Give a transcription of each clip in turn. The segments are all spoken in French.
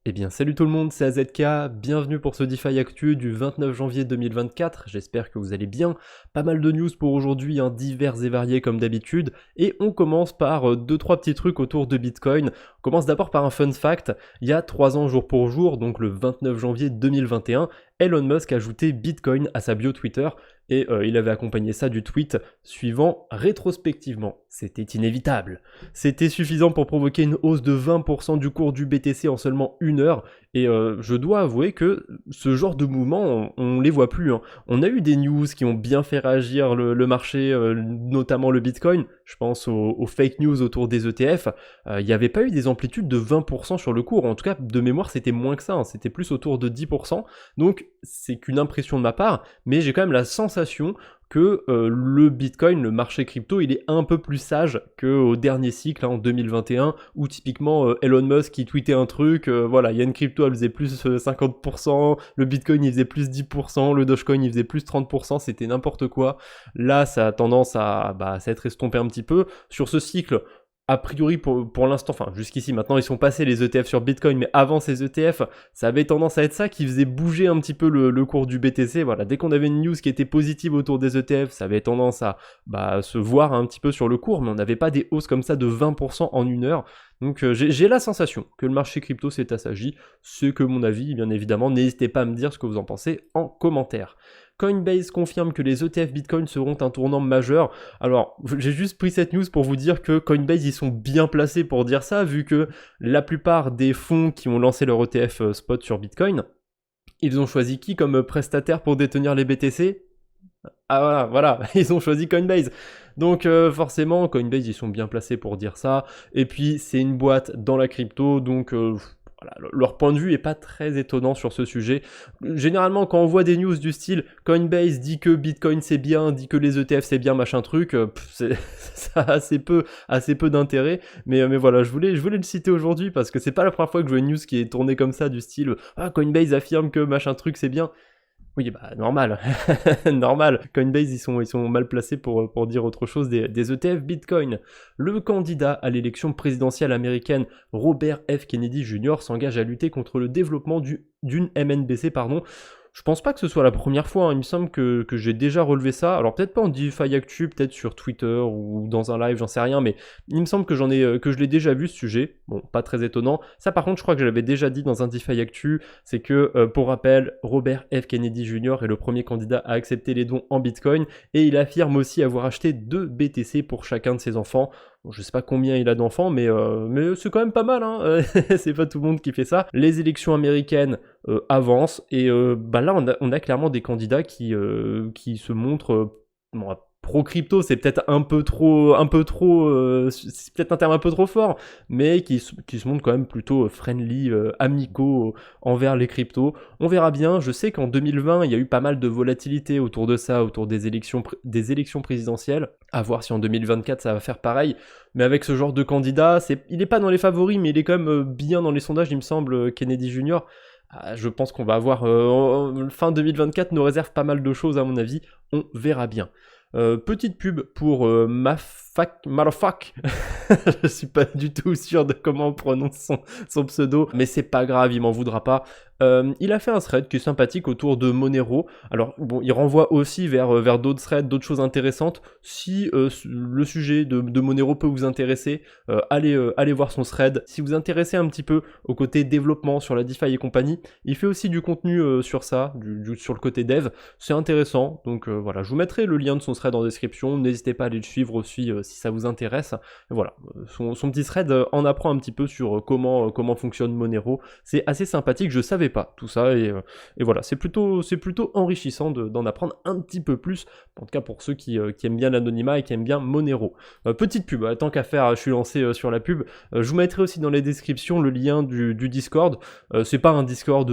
Eh bien salut tout le monde, c'est AZK, bienvenue pour ce DeFi Actu du 29 janvier 2024, j'espère que vous allez bien. Pas mal de news pour aujourd'hui, divers et variés comme d'habitude, et on commence par deux trois petits trucs autour de Bitcoin. On commence d'abord par un fun fact, il y a 3 ans jour pour jour, donc le 29 janvier 2021, Elon Musk a ajouté Bitcoin à sa bio Twitter, et il avait accompagné ça du tweet suivant rétrospectivement. C'était inévitable. C'était suffisant pour provoquer une hausse de 20% du cours du BTC en seulement une heure, et je dois avouer que ce genre de mouvement, on les voit plus. On a eu des news qui ont bien fait réagir le marché, notamment le Bitcoin, je pense aux fake news autour des ETF, il n'y avait pas eu des amplitudes de 20% sur le cours, en tout cas de mémoire c'était moins que ça, c'était plus autour de 10%, donc c'est qu'une impression de ma part, mais j'ai quand même la sensation que le Bitcoin, le marché crypto, il est un peu plus sage qu'au dernier cycle, en 2021, où typiquement Elon Musk qui tweetait un truc, voilà, il y a une crypto, elle faisait plus 50%, le Bitcoin il faisait plus 10%, le Dogecoin il faisait plus 30%, c'était n'importe quoi. Là, ça a tendance à s'être estompé un petit peu. Sur ce cycle, a priori pour l'instant, enfin jusqu'ici maintenant ils sont passés les ETF sur Bitcoin, mais avant ces ETF, ça avait tendance à être ça qui faisait bouger un petit peu le cours du BTC. Voilà, dès qu'on avait une news qui était positive autour des ETF, ça avait tendance à se voir un petit peu sur le cours, mais on n'avait pas des hausses comme ça de 20% en une heure. Donc j'ai la sensation que le marché crypto s'est assagi, c'est que mon avis, bien évidemment, n'hésitez pas à me dire ce que vous en pensez en commentaire. Coinbase confirme que les ETF Bitcoin seront un tournant majeur. Alors, j'ai juste pris cette news pour vous dire que Coinbase, ils sont bien placés pour dire ça, vu que la plupart des fonds qui ont lancé leur ETF spot sur Bitcoin, ils ont choisi qui comme prestataire pour détenir les BTC? Ah voilà, ils ont choisi Coinbase. Donc forcément, Coinbase, ils sont bien placés pour dire ça. Et puis, c'est une boîte dans la crypto, donc voilà, leur point de vue est pas très étonnant sur ce sujet. Généralement, quand on voit des news du style Coinbase dit que Bitcoin c'est bien, dit que les ETF c'est bien, machin truc, ça a assez peu d'intérêt. Mais voilà, je voulais le citer aujourd'hui parce que c'est pas la première fois que je vois une news qui est tournée comme ça, du style Coinbase affirme que machin truc c'est bien. Oui, normal, normal. Coinbase, ils sont mal placés pour dire autre chose des ETF Bitcoin. Le candidat à l'élection présidentielle américaine, Robert F. Kennedy Jr., s'engage à lutter contre le développement d'une MNBC, pardon. Je pense pas que ce soit la première fois, il me semble que j'ai déjà relevé ça. Alors peut-être pas en DeFi Actu, peut-être sur Twitter ou dans un live, j'en sais rien, mais il me semble que que je l'ai déjà vu ce sujet. Bon, pas très étonnant. Ça par contre, je crois que je l'avais déjà dit dans un DeFi Actu, c'est que pour rappel, Robert F. Kennedy Jr. est le premier candidat à accepter les dons en Bitcoin et il affirme aussi avoir acheté 2 BTC pour chacun de ses enfants. Bon, je sais pas combien il a d'enfants, mais c'est quand même pas mal, c'est pas tout le monde qui fait ça. Les élections américaines avancent, et là on a clairement des candidats qui se montrent bon, pro-crypto, c'est peut-être c'est peut-être un terme un peu trop fort, mais qui se montrent quand même plutôt friendly, amicaux envers les cryptos. On verra bien, je sais qu'en 2020, il y a eu pas mal de volatilité autour de ça, autour des élections présidentielles. À voir si en 2024 ça va faire pareil. Mais avec ce genre de candidat, il n'est pas dans les favoris, mais il est quand même bien dans les sondages, il me semble, Kennedy Jr. Je pense qu'on va avoir, fin 2024 nous réserve pas mal de choses à mon avis, on verra bien. Petite pub pour Malofak. Je suis pas du tout sûr de comment on prononce son pseudo, mais c'est pas grave, il m'en voudra pas. Il a fait un thread qui est sympathique autour de Monero. Alors bon, il renvoie aussi vers d'autres threads, d'autres choses intéressantes. Si le sujet de Monero peut vous intéresser, allez voir son thread. Si vous vous intéressez un petit peu au côté développement sur la DeFi et compagnie, il fait aussi du contenu sur ça, sur le côté dev. C'est intéressant, donc voilà, je vous mettrai le lien de son thread en description. N'hésitez pas à aller le suivre aussi si ça vous intéresse. Voilà, son petit thread en apprend un petit peu sur comment fonctionne Monero. C'est assez sympathique, je savais pas tout ça, et voilà, c'est plutôt enrichissant d'en apprendre un petit peu plus, en tout cas pour ceux qui aiment bien l'anonymat et qui aiment bien Monero. Petite pub, tant qu'à faire, je suis lancé sur la pub, je vous mettrai aussi dans les descriptions le lien du Discord. C'est pas un Discord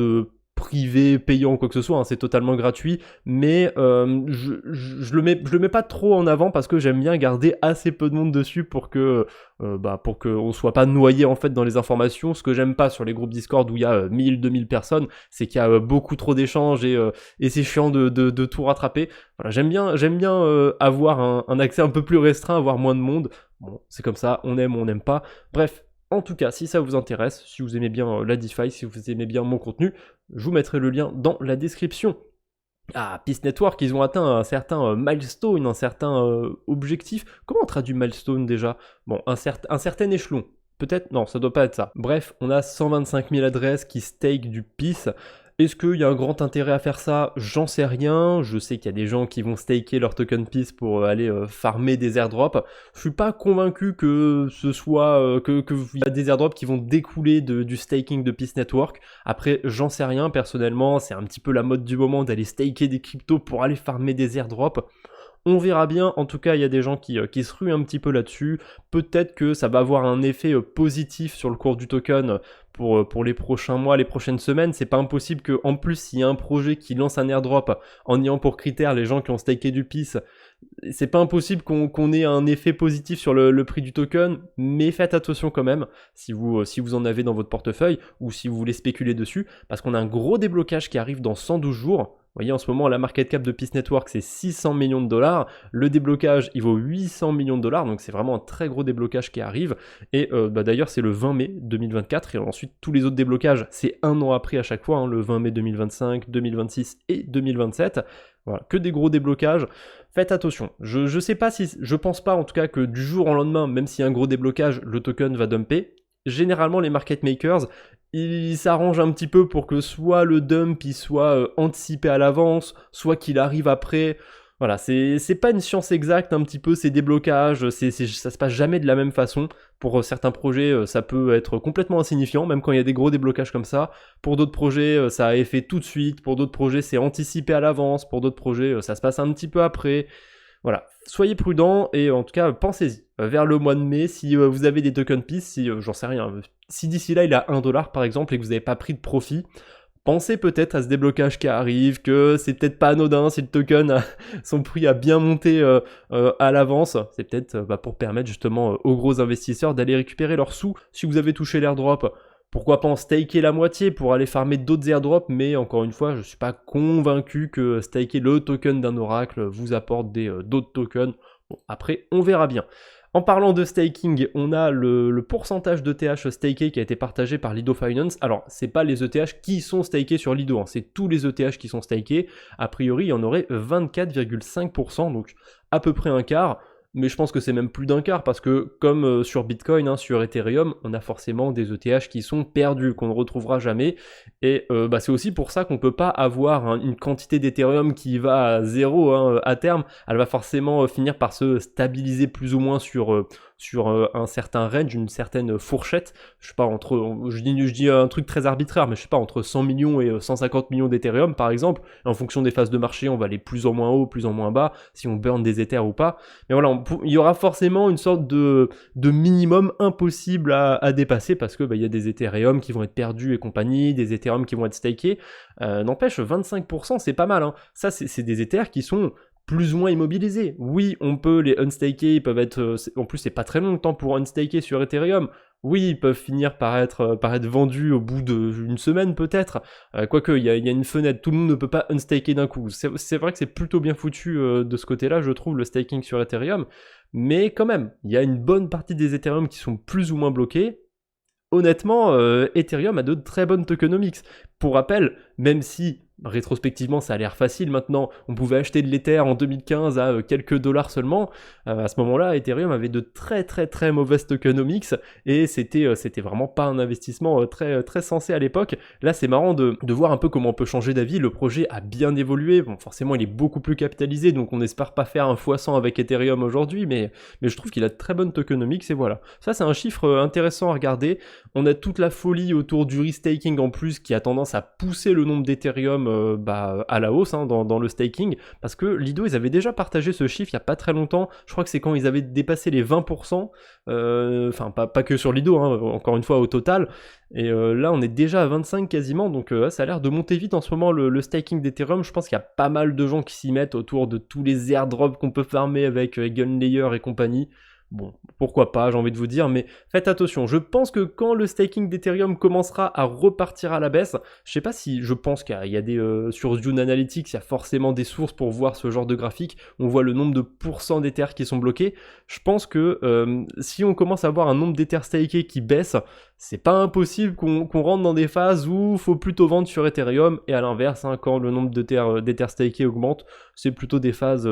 privé, payant ou quoi que ce soit, c'est totalement gratuit, mais je le mets pas trop en avant parce que j'aime bien garder assez peu de monde dessus pour qu'on soit pas noyé en fait dans les informations. Ce que j'aime pas sur les groupes Discord où il y a 1000-2000 personnes, c'est qu'il y a beaucoup trop d'échanges, et c'est chiant de tout rattraper. Voilà, j'aime bien avoir un accès un peu plus restreint, avoir moins de monde. Bon, c'est comme ça, on aime ou on n'aime pas. Bref, En tout cas, si ça vous intéresse, si vous aimez bien la DeFi, si vous aimez bien mon contenu, je vous mettrai le lien dans la description. Ah, Peace Network, ils ont atteint un certain milestone, un certain objectif. Comment on traduit milestone déjà? Bon, un certain échelon. Peut-être? Non, ça doit pas être ça. Bref, on a 125 000 adresses qui stake du Peace. Est-ce qu'il y a un grand intérêt à faire ça? J'en sais rien. Je sais qu'il y a des gens qui vont staker leur token Peace pour aller farmer des airdrops. Je suis pas convaincu que ce soit qu'il y a des airdrops qui vont découler du staking de Peace Network. Après, j'en sais rien personnellement. C'est un petit peu la mode du moment d'aller staker des cryptos pour aller farmer des airdrops. On verra bien, en tout cas il y a des gens qui se ruent un petit peu là-dessus, peut-être que ça va avoir un effet positif sur le cours du token pour les prochains mois, les prochaines semaines. C'est pas impossible qu'en plus s'il y a un projet qui lance un airdrop en ayant pour critère les gens qui ont staké du Peace, c'est pas impossible qu'on ait un effet positif sur le prix du token, mais faites attention quand même si vous en avez dans votre portefeuille ou si vous voulez spéculer dessus, parce qu'on a un gros déblocage qui arrive dans 112 jours. Vous voyez, en ce moment, la market cap de Peace Network, c'est 600 millions de dollars. Le déblocage, il vaut 800 millions de dollars. Donc, c'est vraiment un très gros déblocage qui arrive. Et d'ailleurs, c'est le 20 mai 2024. Et ensuite, tous les autres déblocages, c'est un an après à chaque fois. Le 20 mai 2025, 2026 et 2027. Voilà, que des gros déblocages. Faites attention. Je sais pas si... Je pense pas, en tout cas, que du jour au lendemain, même s'il y a un gros déblocage, le token va dumper. Généralement, les market makers, ils s'arrangent un petit peu pour que soit le dump il soit anticipé à l'avance, soit qu'il arrive après. Voilà, c'est pas une science exacte un petit peu ces déblocages, ça se passe jamais de la même façon. Pour certains projets, ça peut être complètement insignifiant, même quand il y a des gros déblocages comme ça. Pour d'autres projets, ça a effet tout de suite. Pour d'autres projets, c'est anticipé à l'avance. Pour d'autres projets, ça se passe un petit peu après. Voilà, soyez prudents et en tout cas pensez-y. Vers le mois de mai, si vous avez des tokens Peace, si j'en sais rien, si d'ici là il a 1$ par exemple et que vous n'avez pas pris de profit, pensez peut-être à ce déblocage qui arrive, que c'est peut-être pas anodin si le token son prix a bien monté à l'avance. C'est peut-être pour permettre justement aux gros investisseurs d'aller récupérer leurs sous. Si vous avez touché l'airdrop, pourquoi pas en staker la moitié pour aller farmer d'autres airdrops, mais encore une fois, je ne suis pas convaincu que staker le token d'un oracle vous apporte d'autres tokens. Bon, après, on verra bien. En parlant de staking, on a le pourcentage d'ETH staké qui a été partagé par Lido Finance. Alors, c'est pas les ETH qui sont stakés sur Lido, c'est tous les ETH qui sont stakés. A priori, il y en aurait 24,5%, donc à peu près un quart. Mais je pense que c'est même plus d'un quart parce que comme sur Bitcoin, sur Ethereum, on a forcément des ETH qui sont perdus, qu'on ne retrouvera jamais. Et c'est aussi pour ça qu'on ne peut pas avoir une quantité d'Ethereum qui va à zéro à terme. Elle va forcément finir par se stabiliser plus ou moins sur un certain range, une certaine fourchette. Je sais pas, je dis un truc très arbitraire, mais je sais pas, entre 100 millions et 150 millions d'Ethereum par exemple. En fonction des phases de marché, on va aller plus ou moins haut, plus ou moins bas, si on burn des Ethers ou pas. Mais voilà, il y aura forcément une sorte de minimum impossible à dépasser parce que il y a des Ethereum qui vont être perdus et compagnie, des Ethereum qui vont être stakés. N'empêche, 25% c'est pas mal. Ça, c'est des Ethers qui sont plus ou moins immobilisés. Oui, on peut les unstaker, ils peuvent être... en plus, c'est pas très long de temps pour unstaker sur Ethereum. Oui, ils peuvent finir par être vendus au bout d'une semaine peut-être. Quoique, il y a une fenêtre, tout le monde ne peut pas unstaker d'un coup. C'est vrai que c'est plutôt bien foutu de ce côté-là, je trouve, le staking sur Ethereum. Mais quand même, il y a une bonne partie des Ethereum qui sont plus ou moins bloqués. Honnêtement, Ethereum a de très bonnes tokenomics. Pour rappel, même si rétrospectivement ça a l'air facile maintenant, on pouvait acheter de l'Ether en 2015 à quelques dollars seulement, à ce moment-là Ethereum avait de très très très mauvaises tokenomics et c'était vraiment pas un investissement très très sensé à l'époque. Là c'est marrant de voir un peu comment on peut changer d'avis. Le projet a bien évolué, bon forcément il est beaucoup plus capitalisé, donc on n'espère pas faire un x100 avec Ethereum aujourd'hui, mais je trouve qu'il a de très bonnes tokenomics et voilà. Ça c'est un chiffre intéressant à regarder. On a toute la folie autour du restaking en plus qui a tendance à pousser le nombre d'Ethereum à la hausse dans le staking, parce que Lido ils avaient déjà partagé ce chiffre il n'y a pas très longtemps. Je crois que c'est quand ils avaient dépassé les 20%, enfin pas que sur Lido, encore une fois au total, et là on est déjà à 25 quasiment, donc ça a l'air de monter vite en ce moment le staking d'Ethereum. Je pense qu'il y a pas mal de gens qui s'y mettent autour de tous les airdrops qu'on peut farmer avec Gunlayer et compagnie. Bon, pourquoi pas, j'ai envie de vous dire, mais faites attention. Je pense que quand le staking d'Ethereum commencera à repartir à la baisse, je sais pas si, je pense qu'il y a des, sur Dune Analytics, il y a forcément des sources pour voir ce genre de graphique. On voit le nombre de pourcents d'Ether qui sont bloqués. Je pense que si on commence à avoir un nombre d'Ether stakés qui baisse, c'est pas impossible qu'on rentre dans des phases où il faut plutôt vendre sur Ethereum, et à l'inverse, hein, quand le nombre d'Ether stakés augmente, c'est plutôt des phases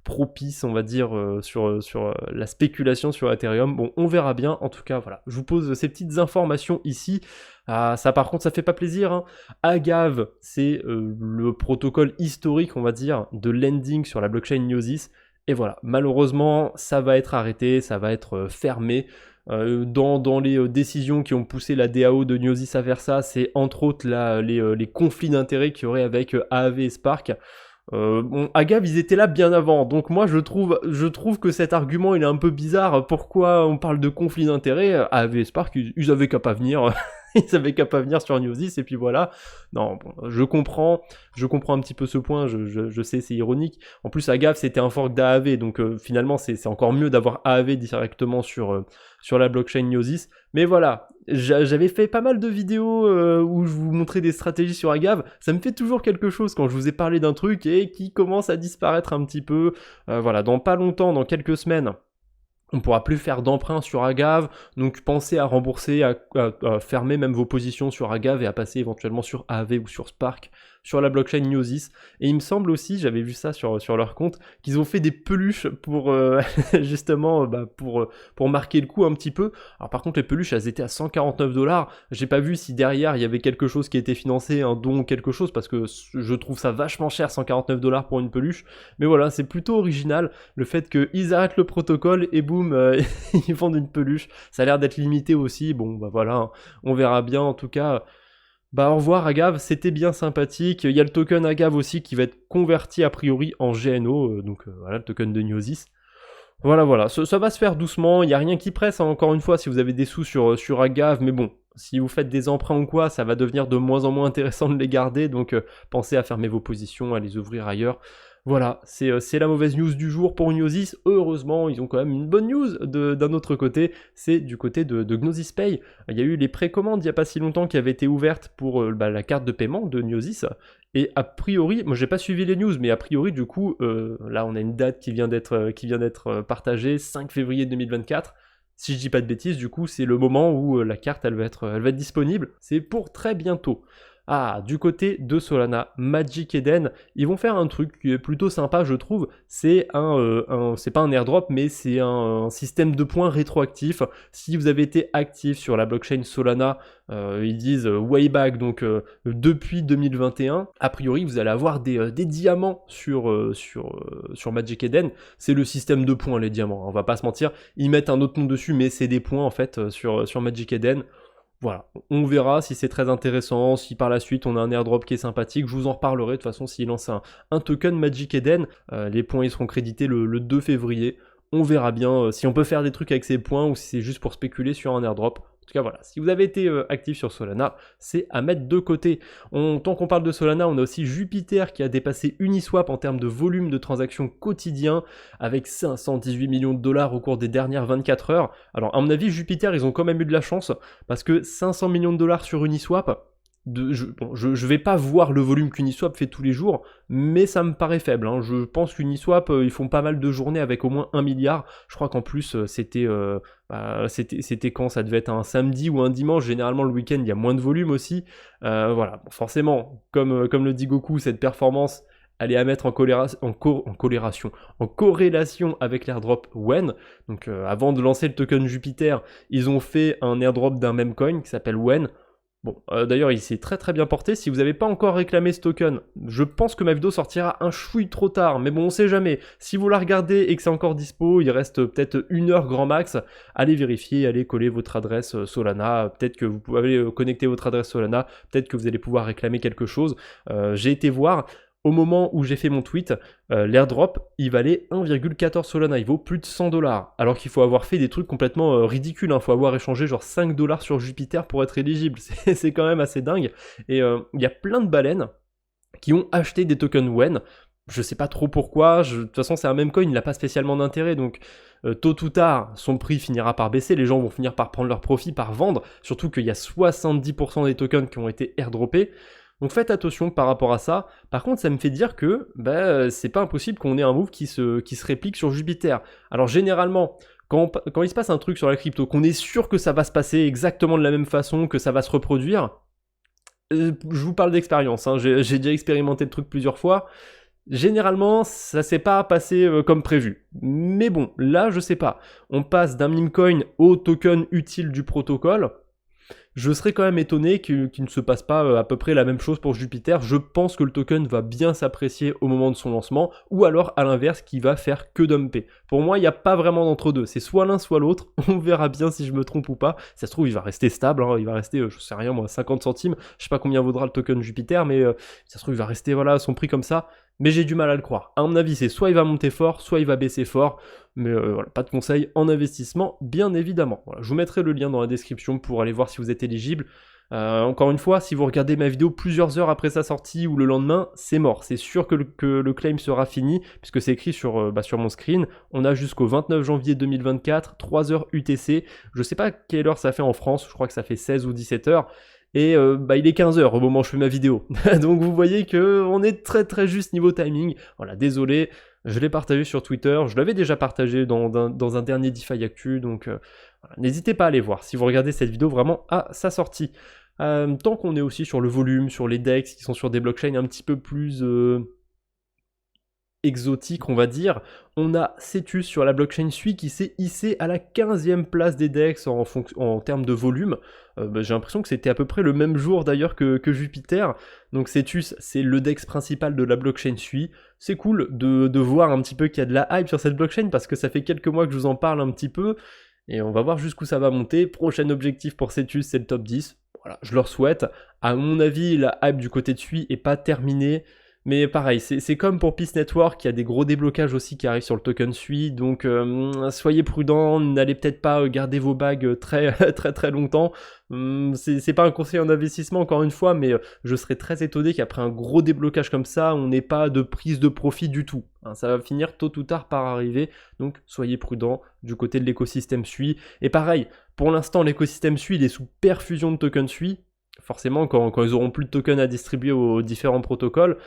propices, on va dire, sur la spéculation sur Ethereum. Bon, on verra bien. En tout cas, voilà, je vous pose ces petites informations ici. Ah, ça par contre, ça fait pas plaisir, hein. Agave, c'est le protocole historique, on va dire, de lending sur la blockchain Gnosis. Et voilà, malheureusement, ça va être arrêté, ça va être fermé. Dans les décisions qui ont poussé la DAO de Gnosis à faire ça, c'est entre autres les conflits d'intérêts qu'il y aurait avec Aave et Spark. Bon, Agave, ils étaient là bien avant, donc moi je trouve que cet argument il est un peu bizarre. Pourquoi on parle de conflit d'intérêts? Aave et Spark, ils avaient qu'à pas venir. Ils avaient qu'à pas venir sur Gnosis, et puis voilà. Non, bon, je comprends un petit peu ce point, je sais, c'est ironique. En plus, Agave, c'était un fork d'Aave, donc finalement, c'est encore mieux d'avoir Aave directement sur la blockchain Gnosis. Mais voilà, j'avais fait pas mal de vidéos où je vous montrais des stratégies sur Agave. Ça me fait toujours quelque chose quand je vous ai parlé d'un truc et qui commence à disparaître un petit peu. Voilà, dans pas longtemps, dans quelques semaines, on pourra plus faire d'emprunt sur Agave, donc pensez à rembourser, à fermer même vos positions sur Agave et à passer éventuellement sur Aave ou sur Spark, sur la blockchain Gnosis. Et il me semble aussi, j'avais vu ça sur leur compte, qu'ils ont fait des peluches pour justement pour marquer le coup un petit peu. Alors par contre les peluches elles étaient à 149$, j'ai pas vu si derrière il y avait quelque chose qui était financé, un don ou quelque chose, parce que je trouve ça vachement cher, 149$ pour une peluche. Mais voilà, c'est plutôt original le fait qu'ils arrêtent le protocole et boum, ils vendent une peluche. Ça a l'air d'être limité aussi, bon bah voilà, hein, on verra bien. En tout cas, bah au revoir Agave, c'était bien sympathique. Il y a le token Agave aussi qui va être converti a priori en GNO, voilà le token de Gnosis. Voilà, ça va se faire doucement, il n'y a rien qui presse, hein, encore une fois, si vous avez des sous sur Agave, mais bon, si vous faites des emprunts ou quoi, ça va devenir de moins en moins intéressant de les garder, donc pensez à fermer vos positions, à les ouvrir ailleurs. Voilà, c'est la mauvaise news du jour pour Gnosis. Heureusement, ils ont quand même une bonne news d'un autre côté, c'est du côté de Gnosis Pay. Il y a eu les précommandes il n'y a pas si longtemps qui avaient été ouvertes pour la carte de paiement de Gnosis. Et a priori, moi j'ai pas suivi les news, mais a priori du coup, là on a une date qui vient d'être partagée, 5 février 2024. Si je dis pas de bêtises, du coup c'est le moment où la carte elle va être disponible. C'est pour très bientôt. Ah, du côté de Solana, Magic Eden, ils vont faire un truc qui est plutôt sympa, je trouve. C'est c'est pas un airdrop, mais c'est un système de points rétroactif. Si vous avez été actif sur la blockchain Solana, ils disent way back, donc depuis 2021, a priori vous allez avoir des diamants sur Magic Eden. C'est le système de points, les diamants, on va pas se mentir. Ils mettent un autre nom dessus, mais c'est des points en fait sur Magic Eden. Voilà, on verra si c'est très intéressant, si par la suite on a un airdrop qui est sympathique, je vous en reparlerai de toute façon s'il lance un token Magic Eden, les points ils seront crédités le 2 février, on verra bien si on peut faire des trucs avec ces points ou si c'est juste pour spéculer sur un airdrop. En tout cas voilà, si vous avez été actif sur Solana, c'est à mettre de côté. Tant qu'on parle de Solana, on a aussi Jupiter qui a dépassé Uniswap en termes de volume de transactions quotidien avec 518 millions de dollars au cours des dernières 24 heures. Alors à mon avis, Jupiter, ils ont quand même eu de la chance parce que 500 millions de dollars sur Uniswap, je vais pas voir le volume qu'Uniswap fait tous les jours, mais ça me paraît faible, hein. Je pense qu'Uniswap, ils font pas mal de journées avec au moins 1 milliard. Je crois qu'en plus, c'était quand ça devait être un samedi ou un dimanche. Généralement, le week-end, il y a moins de volume aussi. Voilà, bon, forcément, comme le dit Goku, cette performance, elle est à mettre en corrélation avec l'airdrop Wen. Donc, avant de lancer le token Jupiter, ils ont fait un airdrop d'un même coin qui s'appelle Wen. Bon, d'ailleurs, il s'est très très bien porté. Si vous n'avez pas encore réclamé ce token, je pense que ma vidéo sortira un chouille trop tard, mais bon, on sait jamais. Si vous la regardez et que c'est encore dispo, il reste peut-être 1 heure grand max, allez vérifier, allez coller votre adresse Solana, peut-être que vous pouvez connecter votre adresse Solana, peut-être que vous allez pouvoir réclamer quelque chose. J'ai été voir. Au moment où j'ai fait mon tweet, l'airdrop, il valait 1,14 Solana, il vaut plus de 100$. Alors qu'il faut avoir fait des trucs complètement ridicules, hein. Il faut avoir échangé genre 5$ sur Jupiter pour être éligible. C'est quand même assez dingue. Et il y a plein de baleines qui ont acheté des tokens Wen Je sais pas trop pourquoi, de toute façon c'est un meme coin, il n'a pas spécialement d'intérêt, donc tôt ou tard, son prix finira par baisser, les gens vont finir par prendre leur profit, par vendre, surtout qu'il y a 70% des tokens qui ont été airdroppés, donc faites attention par rapport à ça. Par contre, ça me fait dire que c'est pas impossible qu'on ait un move qui se réplique sur Jupiter. Alors généralement, quand il se passe un truc sur la crypto, qu'on est sûr que ça va se passer exactement de la même façon, que ça va se reproduire, je vous parle d'expérience, hein, j'ai déjà expérimenté le truc plusieurs fois. Généralement, ça s'est pas passé comme prévu. Mais bon, là, je sais pas. On passe d'un meme coin au token utile du protocole. Je serais quand même étonné qu'il ne se passe pas à peu près la même chose pour Jupiter. Je pense que le token va bien s'apprécier au moment de son lancement, ou alors à l'inverse, qui va faire que dumper. Pour moi, il n'y a pas vraiment d'entre-deux. C'est soit l'un, soit l'autre. On verra bien si je me trompe ou pas. Ça se trouve, il va rester stable. Hein. Il va rester, je sais rien moi, 50 centimes. Je sais pas combien vaudra le token Jupiter, mais ça se trouve, il va rester voilà à son prix comme ça. Mais j'ai du mal à le croire. À mon avis, c'est soit il va monter fort, soit il va baisser fort. Mais voilà, pas de conseil en investissement, bien évidemment. Voilà, je vous mettrai le lien dans la description pour aller voir si vous êtes éligible. Encore une fois, si vous regardez ma vidéo plusieurs heures après sa sortie ou le lendemain, c'est mort. C'est sûr que le claim sera fini, puisque c'est écrit sur mon screen. On a jusqu'au 29 janvier 2024, 3h UTC. Je sais pas quelle heure ça fait en France, je crois que ça fait 16 ou 17 heures. Et il est 15h au moment où je fais ma vidéo. Donc vous voyez que on est très très juste niveau timing. Voilà, désolé, je l'ai partagé sur Twitter, je l'avais déjà partagé dans un dernier DeFi Actu, donc voilà. N'hésitez pas à aller voir si vous regardez cette vidéo vraiment à sa sortie. Tant qu'on est aussi sur le volume, sur les DEX qui sont sur des blockchains un petit peu plus exotique, on va dire, on a Cetus sur la blockchain Sui qui s'est hissé à la 15e place des DEX en termes de volume. J'ai l'impression que c'était à peu près le même jour d'ailleurs que Jupiter. Donc Cetus, c'est le DEX principal de la blockchain Sui. C'est cool de voir un petit peu qu'il y a de la hype sur cette blockchain parce que ça fait quelques mois que je vous en parle un petit peu. Et on va voir jusqu'où ça va monter. Prochain objectif pour Cetus, c'est le top 10. Voilà, je leur souhaite. À mon avis, la hype du côté de Sui est pas terminée. Mais pareil, c'est comme pour Peace Network, il y a des gros déblocages aussi qui arrivent sur le token Sui, donc soyez prudents, n'allez peut-être pas garder vos bagues très très très longtemps. C'est pas un conseil en investissement encore une fois, mais je serais très étonné qu'après un gros déblocage comme ça, on n'ait pas de prise de profit du tout. Hein, ça va finir tôt ou tard par arriver, donc soyez prudents du côté de l'écosystème Sui. Et pareil, pour l'instant l'écosystème Sui il est sous perfusion de tokens Sui. Forcément, quand ils auront plus de tokens à distribuer aux différents protocoles,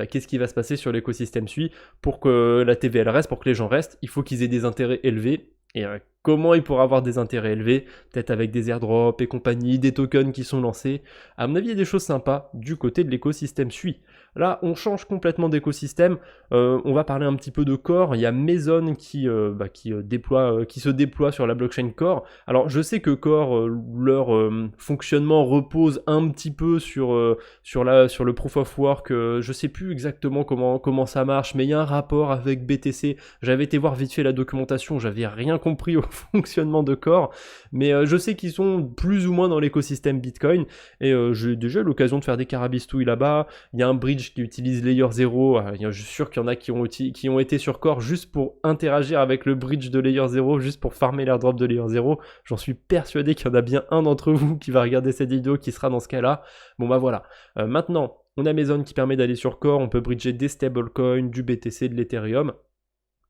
qu'est-ce qui va se passer sur l'écosystème Sui pour que la TVL reste, pour que les gens restent? Il faut qu'ils aient des intérêts élevés. Et comment ils pourraient avoir des intérêts élevés? Peut-être avec des airdrops et compagnie, des tokens qui sont lancés. À mon avis, il y a des choses sympas du côté de l'écosystème Sui. Là, on change complètement d'écosystème. On va parler un petit peu de Core. Il y a Maison qui se déploie sur la blockchain Core. Alors, je sais que Core, leur fonctionnement repose un petit peu sur le proof of work. Je sais plus exactement comment ça marche, mais il y a un rapport avec BTC. J'avais été voir vite fait la documentation, j'avais rien compris au fonctionnement de Core, mais je sais qu'ils sont plus ou moins dans l'écosystème Bitcoin. Et j'ai déjà eu l'occasion de faire des carabistouilles là-bas. Il y a un bridge qui utilise Layer 0, je suis sûr qu'il y en a qui ont été sur Core juste pour interagir avec le bridge de Layer 0, juste pour farmer l'airdrop de Layer 0. J'en suis persuadé qu'il y en a bien un d'entre vous qui va regarder cette vidéo qui sera dans ce cas-là. Bon bah voilà, maintenant on a Maison qui permet d'aller sur Core, on peut bridger des stablecoins, du BTC, de l'Ethereum.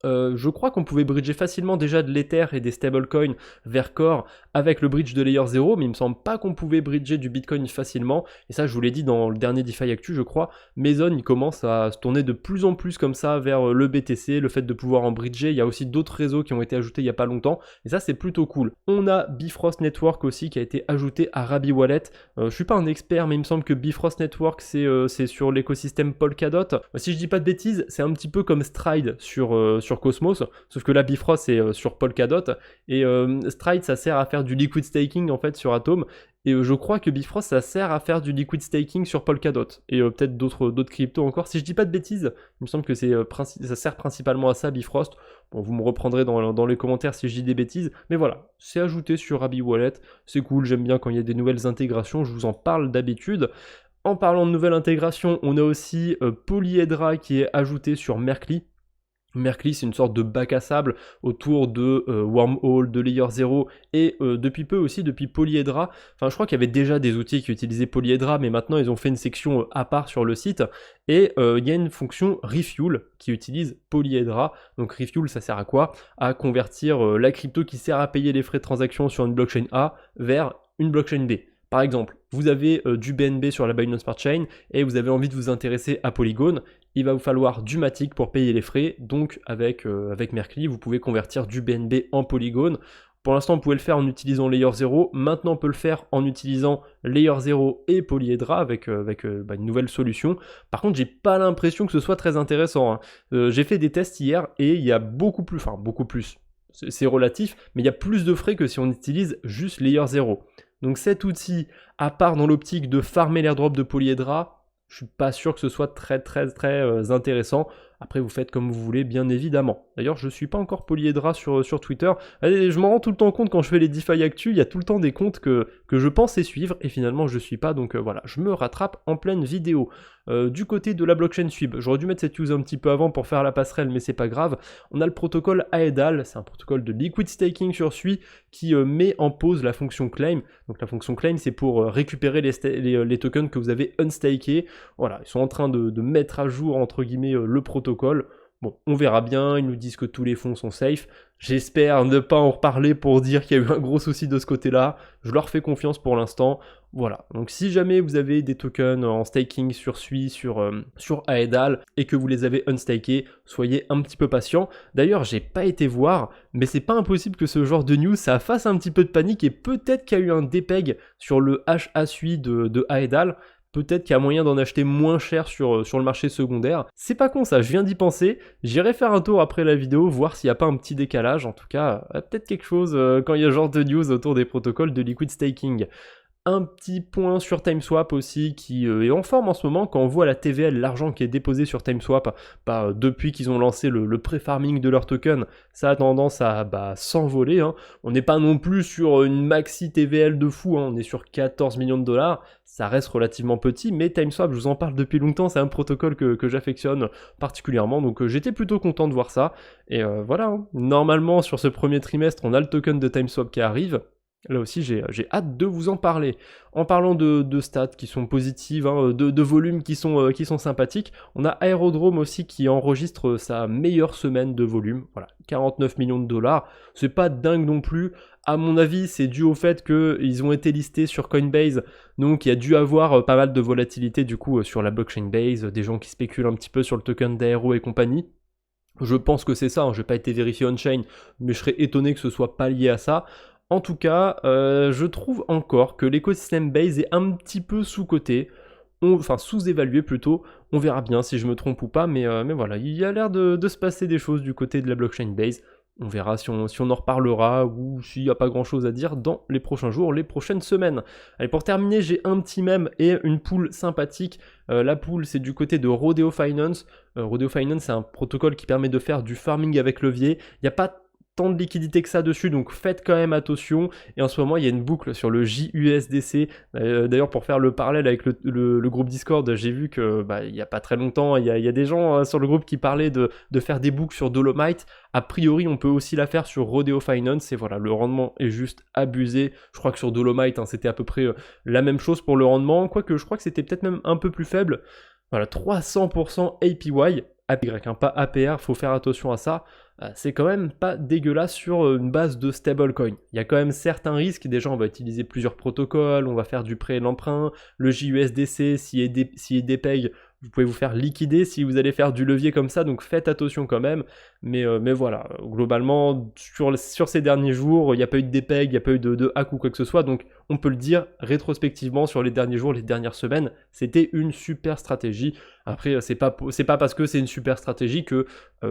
Je crois qu'on pouvait bridger facilement déjà de l'Ether et des stablecoins vers Core avec le bridge de Layer 0, mais il me semble pas qu'on pouvait bridger du Bitcoin facilement, et ça je vous l'ai dit dans le dernier DeFi Actu je crois. Maison il commence à se tourner de plus en plus comme ça vers le BTC, le fait de pouvoir en bridger. Il y a aussi d'autres réseaux qui ont été ajoutés il y a pas longtemps, et ça c'est plutôt cool. On a Bifrost Network aussi qui a été ajouté à Rabi Wallet. Je suis pas un expert, mais il me semble que Bifrost Network c'est sur l'écosystème Polkadot. Si je dis pas de bêtises, c'est un petit peu comme Stride sur Cosmos, sauf que là Bifrost c'est sur Polkadot, et Stride ça sert à faire du liquid staking en fait sur Atom, et je crois que Bifrost ça sert à faire du liquid staking sur Polkadot, et peut-être d'autres cryptos encore, si je dis pas de bêtises. Il me semble que ça sert principalement à ça Bifrost. Bon, vous me reprendrez dans les commentaires si je dis des bêtises, mais voilà, c'est ajouté sur Rabi Wallet, c'est cool, j'aime bien quand il y a des nouvelles intégrations, je vous en parle d'habitude. En parlant de nouvelles intégrations, on a aussi Polyhedra qui est ajouté sur Merkli. Merkle, c'est une sorte de bac à sable autour de Wormhole, de Layer 0 et depuis peu aussi, depuis Polyhedra. Enfin, je crois qu'il y avait déjà des outils qui utilisaient Polyhedra, mais maintenant ils ont fait une section à part sur le site. Et il y a une fonction Refuel qui utilise Polyhedra. Donc Refuel, ça sert à quoi? À convertir la crypto qui sert à payer les frais de transaction sur une blockchain A vers une blockchain B. Par exemple, vous avez du BNB sur la Binance Smart Chain et vous avez envie de vous intéresser à Polygon. Il va vous falloir du Matic pour payer les frais. Donc avec Merkle, vous pouvez convertir du BNB en Polygon. Pour l'instant, vous pouvez le faire en utilisant Layer 0. Maintenant, on peut le faire en utilisant Layer 0 et Polyhedra avec une nouvelle solution. Par contre, j'ai pas l'impression que ce soit très intéressant, hein. J'ai fait des tests hier et il y a beaucoup plus, c'est relatif, mais il y a plus de frais que si on utilise juste Layer 0. Donc cet outil, à part dans l'optique de farmer l'airdrop de Polyhedra, je suis pas sûr que ce soit très intéressant. Après, vous faites comme vous voulez, bien évidemment. D'ailleurs, je suis pas encore Polyhedra sur Twitter. Et je m'en rends tout le temps compte quand je fais les DeFi Actu, il y a tout le temps des comptes que je pensais suivre et finalement je suis pas. Donc voilà, je me rattrape en pleine vidéo. Du côté de la blockchain SWIB, j'aurais dû mettre cette news un petit peu avant pour faire la passerelle, mais c'est pas grave. On a le protocole Aedal, c'est un protocole de liquid staking sur SWI qui met en pause la fonction claim. Donc la fonction claim, c'est pour récupérer les tokens que vous avez unstakés. Voilà, ils sont en train de mettre à jour entre guillemets le protocole. Bon, on verra bien, ils nous disent que tous les fonds sont safe. J'espère ne pas en reparler pour dire qu'il y a eu un gros souci de ce côté-là. Je leur fais confiance pour l'instant. Voilà, donc si jamais vous avez des tokens en staking sur SWI, sur Aedal, et que vous les avez unstakés, soyez un petit peu patient. D'ailleurs, j'ai pas été voir, mais c'est pas impossible que ce genre de news, ça fasse un petit peu de panique, et peut-être qu'il y a eu un dépeg sur le HA SWI de Aedal. Peut-être qu'il y a moyen d'en acheter moins cher sur le marché secondaire. C'est pas con ça, je viens d'y penser. J'irai faire un tour après la vidéo, voir s'il n'y a pas un petit décalage. En tout cas, peut-être quelque chose quand il y a ce genre de news autour des protocoles de liquid staking. Un petit point sur TimeSwap aussi qui est en forme en ce moment. Quand on voit la TVL, l'argent qui est déposé sur TimeSwap depuis qu'ils ont lancé le pré-farming de leur token, ça a tendance à s'envoler, hein. On n'est pas non plus sur une maxi TVL de fou, hein. On est sur 14 millions de dollars. Ça reste relativement petit, mais TimeSwap, je vous en parle depuis longtemps, c'est un protocole que j'affectionne particulièrement, donc j'étais plutôt content de voir ça. Et voilà, hein. Normalement sur ce premier trimestre, on a le token de TimeSwap qui arrive. Là aussi, j'ai hâte de vous en parler. En parlant de stats qui sont positives, hein, de volumes qui sont sympathiques, on a Aerodrome aussi qui enregistre sa meilleure semaine de volume. Voilà, 49 millions de dollars. C'est pas dingue non plus. À mon avis, c'est dû au fait qu'ils ont été listés sur Coinbase, donc il y a dû avoir pas mal de volatilité du coup sur la blockchain base, des gens qui spéculent un petit peu sur le token d'Aero et compagnie. Je pense que c'est ça, hein, je n'ai pas été vérifié on-chain, mais je serais étonné que ce soit pas lié à ça. En tout cas, je trouve encore que l'écosystème Base est un petit peu sous-coté, enfin sous-évalué plutôt. On verra bien si je me trompe ou pas, mais voilà, il y a l'air de se passer des choses du côté de la blockchain Base. On verra si on en reparlera ou s'il n'y a pas grand chose à dire dans les prochains jours, les prochaines semaines. Allez, pour terminer, j'ai un petit mème et une pool sympathique. La pool, c'est du côté de Rodeo Finance. Rodeo Finance, c'est un protocole qui permet de faire du farming avec levier. Il n'y a pas tant de liquidité que ça dessus, donc faites quand même attention. Et en ce moment, il y a une boucle sur le JUSDC. D'ailleurs, pour faire le parallèle avec le groupe Discord, j'ai vu que il n'y a pas très longtemps, il y a des gens sur le groupe qui parlaient de faire des boucles sur Dolomite. A priori, on peut aussi la faire sur Rodeo Finance. Et voilà, le rendement est juste abusé. Je crois que sur Dolomite, hein, c'était à peu près la même chose pour le rendement. Quoique, je crois que c'était peut-être même un peu plus faible. Voilà, 300% APY. APY, hein, pas APR, faut faire attention à ça. C'est quand même pas dégueulasse sur une base de stablecoin. Il y a quand même certains risques. Déjà, on va utiliser plusieurs protocoles, on va faire du prêt et l'emprunt. Le JUSDC, s'il est dépeg, vous pouvez vous faire liquider si vous allez faire du levier comme ça, donc faites attention quand même. Mais voilà, globalement, sur ces derniers jours, il n'y a pas eu de dépeg, il n'y a pas eu de hack ou quoi que ce soit, donc on peut le dire rétrospectivement sur les derniers jours, les dernières semaines, c'était une super stratégie. Après, c'est pas parce que c'est une super stratégie que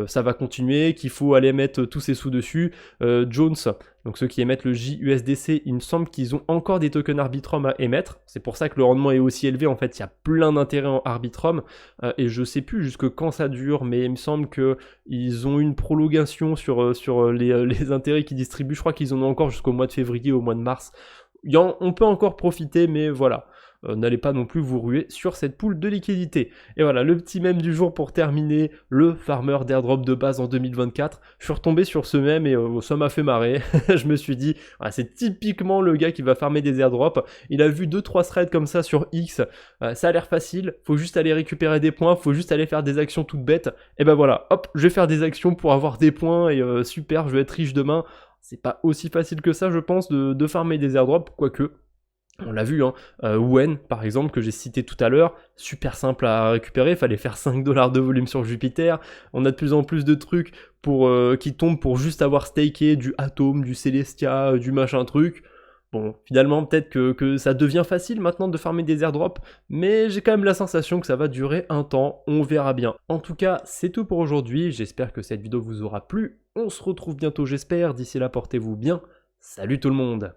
ça va continuer, qu'il faut aller mettre tous ses sous dessus. Jones, donc ceux qui émettent le JUSDC, il me semble qu'ils ont encore des tokens Arbitrum à émettre. C'est pour ça que le rendement est aussi élevé. En fait, il y a plein d'intérêts en Arbitrum. Et je sais plus jusque quand ça dure, mais il me semble qu'ils ont une prolongation sur les intérêts qu'ils distribuent. Je crois qu'ils en ont encore jusqu'au mois de février, au mois de mars. On peut encore profiter, mais voilà. n'allez pas non plus vous ruer sur cette pool de liquidité. Et voilà, le petit mème du jour pour terminer, le farmer d'airdrop de base en 2024. Je suis retombé sur ce mème et ça m'a fait marrer. Je me suis dit, voilà, c'est typiquement le gars qui va farmer des airdrops. Il a vu 2-3 threads comme ça sur X, ça a l'air facile, faut juste aller récupérer des points, faut juste aller faire des actions toutes bêtes. Et ben voilà, hop, je vais faire des actions pour avoir des points et super, je vais être riche demain. C'est pas aussi facile que ça, je pense, de farmer des airdrops, quoique. On l'a vu, hein, Wen par exemple que j'ai cité tout à l'heure, super simple à récupérer, fallait faire 5 $ de volume sur Jupiter, on a de plus en plus de trucs qui tombent pour juste avoir staké du Atom, du Celestia, du machin truc. Bon, finalement peut-être que ça devient facile maintenant de farmer des airdrops, mais j'ai quand même la sensation que ça va durer un temps, on verra bien. En tout cas, c'est tout pour aujourd'hui, j'espère que cette vidéo vous aura plu, on se retrouve bientôt j'espère, d'ici là portez-vous bien, salut tout le monde.